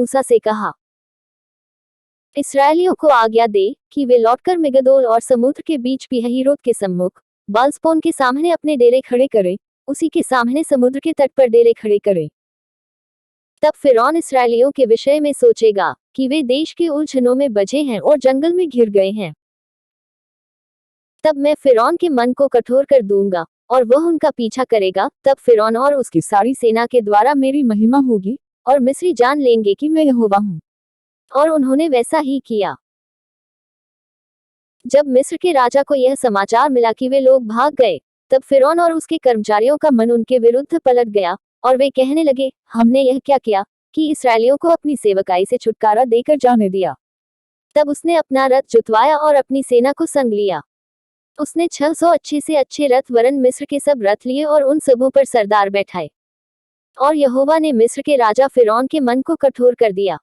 मूसा से कहा, इसराइलियों को आज्ञा दे कि वे लौटकर मिगदोल और समुद्र के बीच पीहहीरोत के सम्मुख बालस्पोन के सामने अपने डेरे खड़े करें, उसी के सामने समुद्र के तट पर डेरे खड़े करें। तब फिरौन इसराइलियों के विषय में सोचेगा कि वे देश के उलझनों में बझे हैं और जंगल में घिर गए हैं। तब मैं फिरौन के मन को कठोर कर दूंगा और वह उनका पीछा करेगा। तब फिरौन और उसकी सारी सेना के द्वारा मेरी महिमा होगी और मिस्री जान लेंगे कि मैं यहोवा हूं। और उन्होंने वैसा ही किया। जब मिस्र के राजा को यह समाचार मिला कि वे लोग भाग गए, तब फिरौन और उसके कर्मचारियों का मन उनके विरुद्ध पलट गया और वे कहने लगे, हमने यह क्या किया कि इसराइलियों को अपनी सेवकाई से छुटकारा देकर जाने दिया। तब उसने अपना रथ जुतवाया और अपनी सेना को संग लिया। उसने 600 अच्छे से अच्छे रथ वरन मिस्र के सब रथ लिए और उन सबों पर सरदार बैठाए। और यहोवा ने मिस्र के राजा फिरौन के मन को कठोर कर दिया।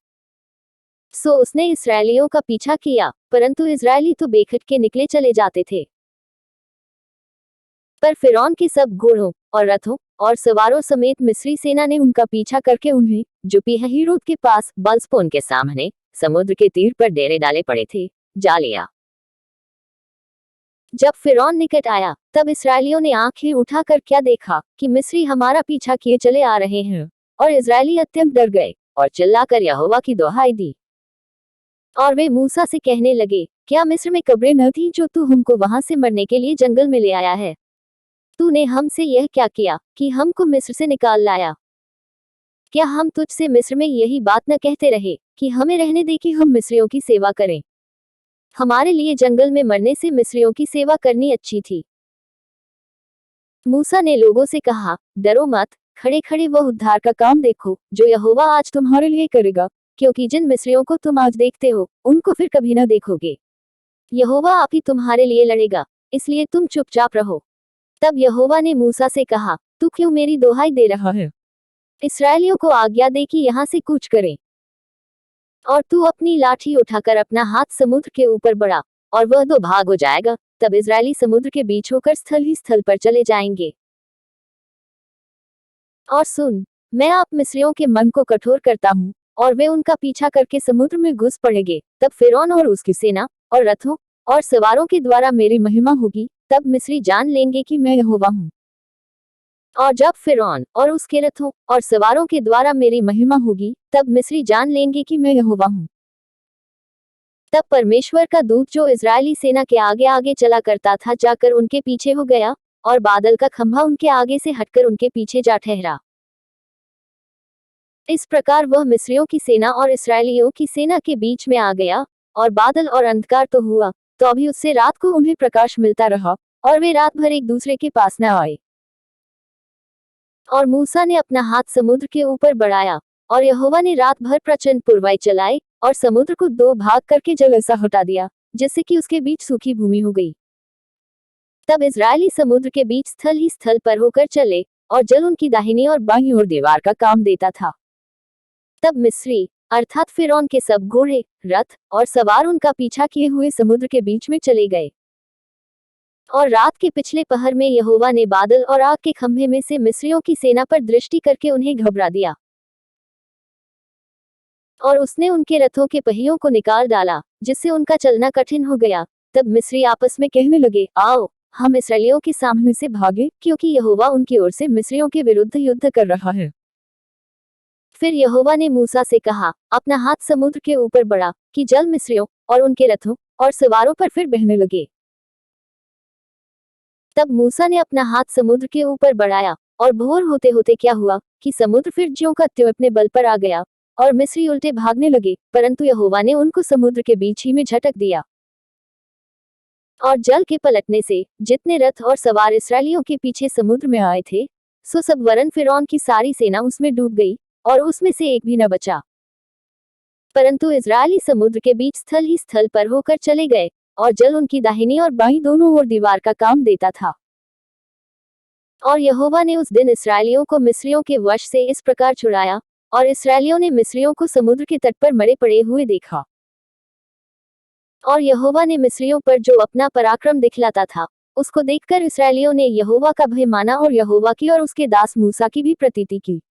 सो उसने इसराइलियों का पीछा किया, परंतु इजरायली तो बेखट के निकले चले जाते थे। पर फिरौन के सब घोड़ों और रथों और सवारों समेत मिस्री सेना ने उनका पीछा करके उन्हें, जो पीहहीरोत के पास बालस्पोन के सामने समुद्र के तीर पर डेरे डाले पड़े थे, जा लिया। जब फिरौन निकट आया, तब इसराइलियों ने आंखें उठाकर क्या देखा कि मिस्री हमारा पीछा किए चले आ रहे हैं। और इजरायली अत्यंत डर गए और चिल्लाकर यहोवा की दुहाई दी। और वे मूसा से कहने लगे, क्या मिस्र में कब्रें न थी जो तू हमको वहां से मरने के लिए जंगल में ले आया है? तूने हमसे यह क्या किया कि हमको मिस्र से निकाल लाया? क्या हम तुझसे मिस्र में यही बात न कहते रहे कि हमें रहने दे कि हम मिस्रियों की सेवा करें? हमारे लिए जंगल में मरने से मिस्रियों की सेवा करनी अच्छी थी। मूसा ने लोगों से कहा, डरो मत, खड़े खड़े वह उद्धार का काम देखो जो यहोवा आज तुम्हारे लिए करेगा, क्योंकि जिन मिस्रियों को तुम आज देखते हो उनको फिर कभी न देखोगे। यहोवा आप ही तुम्हारे लिए लड़ेगा, इसलिए तुम चुपचाप रहो। तब यहोवा ने मूसा से कहा, तू क्यों मेरी दोहाई दे रहा है? इसराइलियों को आज्ञा दे कि यहाँ से कूच करें। और तू अपनी लाठी उठाकर अपना हाथ समुद्र के ऊपर बढ़ा और वह दो भाग हो जाएगा। तब इजरायली समुद्र के बीच होकर स्थल ही स्थल पर चले जाएंगे। और सुन, मैं आप मिस्रियों के मन को कठोर करता हूँ और वे उनका पीछा करके समुद्र में घुस पड़ेंगे। तब फिरौन और उसकी सेना और रथों और सवारों के द्वारा मेरी महिमा होगी। तब मिस्री जान लेंगे कि मैं यहोवा हूँ। और जब फिरौन और उसके रथों और सवारों के द्वारा मेरी महिमा होगी, तब मिस्री जान लेंगे कि मैं यहोवा हूँ। तब परमेश्वर का दूत जो इजरायली सेना के आगे आगे चला करता था, जाकर उनके पीछे हो गया और बादल का खंभा उनके आगे से हटकर उनके पीछे जा ठहरा। इस प्रकार वह मिस्रियों की सेना और इस्राएलियों की सेना के बीच में आ गया। और बादल और अंधकार तो हुआ, तो अभी उससे रात को उन्हें प्रकाश मिलता रहा और वे रात भर एक दूसरे के पास न आए। और मूसा ने अपना हाथ समुद्र के ऊपर बढ़ाया और यहोवा ने रात भर प्रचंड पुरवाई चलाई और समुद्र को दो भाग करके जल ऐसा हटा दिया जिससे कि उसके बीच सूखी भूमि हो गई। तब इजरायली समुद्र के बीच स्थल ही स्थल पर होकर चले और जल उनकी दाहिनी और बाईं ओर दीवार का काम देता था। तब मिस्री अर्थात फिरौन के सब घोड़े, रथ और सवार उनका पीछा किए हुए समुद्र के बीच में चले गए। और रात के पिछले पहर में यहोवा ने बादल और आग के खंभे में से मिस्रियों की सेना पर दृष्टि करके उन्हें घबरा दिया। और उसने उनके रथों के पहियों को निकाल डाला, जिससे उनका चलना कठिन हो गया। तब मिस्री आपस में कहने लगे, आओ हम इस्राएलियों के सामने से भागे, क्योंकि यहोवा उनकी ओर से मिस्रियों के विरुद्ध युद्ध कर रहा है। फिर यहोवा ने मूसा से कहा, अपना हाथ समुद्र के ऊपर बढ़ा कि जल मिस्रियों और उनके रथों और सवारों पर फिर बहने लगे। तब मूसा ने अपना हाथ समुद्र के ऊपर बढ़ाया और भोर होते होते क्या हुआ कि समुद्र फिर ज्यों का त्यों अपने बल पर आ गया और मिस्री उल्टे भागने लगे, परंतु यहोवा ने उनको समुद्र के बीच ही में झटक दिया। और जल के पलटने से जितने रथ और सवार इस्राएलियों के पीछे समुद्र में आए थे, सो सब वरन फिरौन की सारी सेना उसमें डूब गई और उसमें से एक भी न बचा। परंतु इजरायली समुद्र के बीच स्थल ही स्थल पर होकर चले गए और जल उनकी दाहिनी और बाईं दोनों ओर दीवार का काम देता था। और यहोवा ने उस दिन इस्राएलियों को मिस्रियों के वश से इस प्रकार छुड़ाया, और इस्राएलियों ने मिस्रियों को समुद्र के तट पर मरे पड़े हुए देखा। और यहोवा ने मिस्रियों पर जो अपना पराक्रम दिखलाता था, उसको देखकर इस्राएलियों ने यहोवा का भय माना और यहोवा की और उसके दास मूसा की भी प्रतीति की।